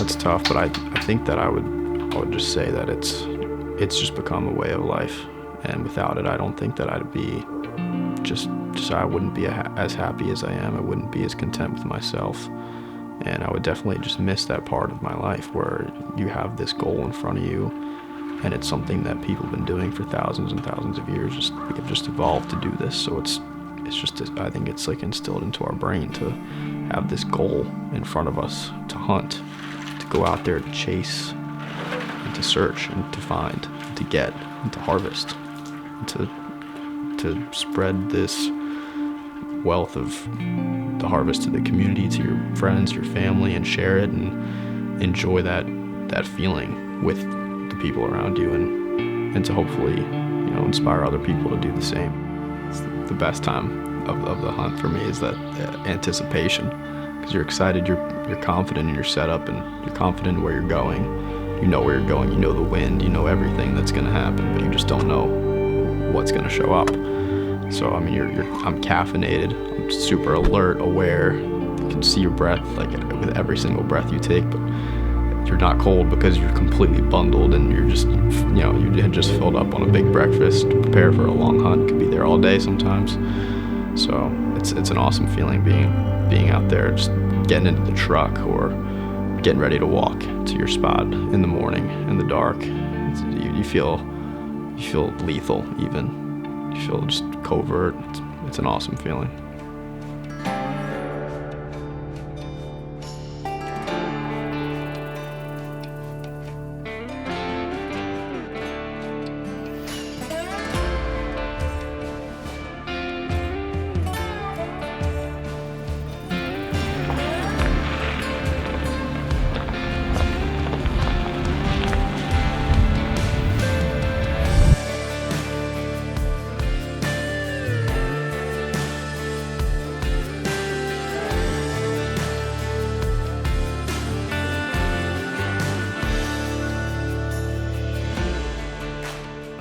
That's tough, but I think that I would just say that it's just become a way of life, and without it, I don't think that I'd be just I wouldn't be as happy as I am. I wouldn't be as content with myself, and I would definitely just miss that part of my life where you have this goal in front of you, and it's something that people have been doing for thousands and thousands of years. We have just evolved to do this, so it's just, I think it's like instilled into our brain to have this goal in front of us, to hunt, to go out there to chase, and to search, and to find, and to get, and to harvest, and to spread this wealth of the harvest to the community, to your friends, your family, and share it and enjoy that feeling with the people around you, and to hopefully, inspire other people to do the same. It's the best time of the hunt for me is that anticipation, because you're excited, you're confident in your setup, and you're confident in where you're going. You know where you're going, you know the wind, you know everything that's going to happen, but you just don't know what's going to show up. So I mean, I'm caffeinated, I'm super alert, aware. You can see your breath, like with every single breath you take, but you're not cold because you're completely bundled, and you're just, you had just filled up on a big breakfast to prepare for a long hunt. You could be there all day sometimes. So it's an awesome feeling being out there, just getting into the truck or getting ready to walk to your spot in the morning in the dark. You feel lethal even. You feel just covert. It's an awesome feeling.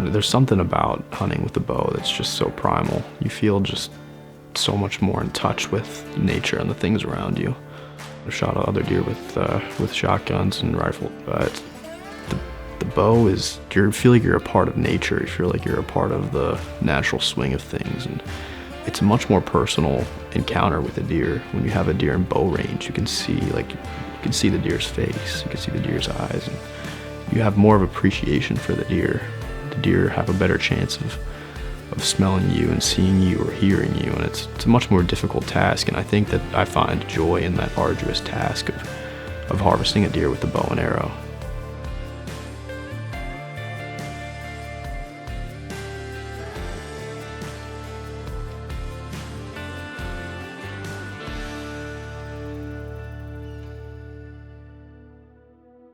There's something about hunting with the bow that's just so primal. You feel just so much more in touch with nature and the things around you. I've shot other deer with shotguns and rifle, but the bow is, you feel like you're a part of nature. You feel like you're a part of the natural swing of things, and it's a much more personal encounter with a deer. When you have a deer in bow range, you can see the deer's face, you can see the deer's eyes, and you have more of appreciation for the deer. The deer have a better chance of smelling you and seeing you or hearing you, and it's a much more difficult task, and I think that I find joy in that arduous task of harvesting a deer with the bow and arrow.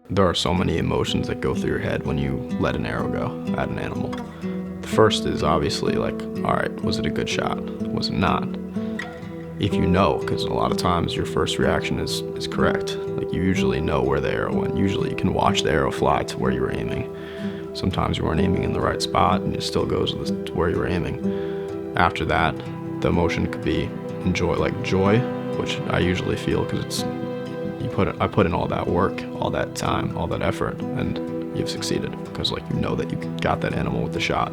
There are so many emotions that go through your head when you let an arrow go at an animal. The first is obviously like, all right, was it a good shot? Was it not? If you know, because a lot of times your first reaction is correct. Like, you usually know where the arrow went. Usually you can watch the arrow fly to where you were aiming. Sometimes you weren't aiming in the right spot and it still goes to where you were aiming. After that, the emotion could be joy, which I usually feel because it's, I put in all that work, all that time, all that effort, and you've succeeded because that you got that animal with the shot.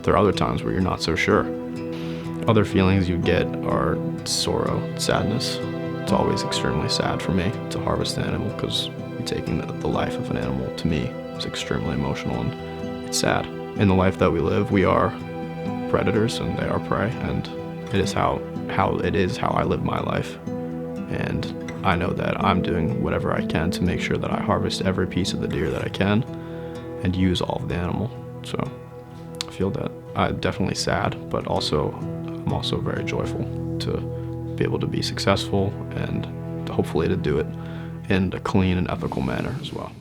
There are other times where you're not so sure. Other feelings you get are sorrow, sadness. It's always extremely sad for me to harvest an animal because taking the life of an animal, to me, is extremely emotional, and it's sad. In the life that we live, we are predators and they are prey, and it is how I live my life. And I know that I'm doing whatever I can to make sure that I harvest every piece of the deer that I can and use all of the animal. So I feel that I'm definitely sad, but I'm also very joyful to be able to be successful and hopefully to do it in a clean and ethical manner as well.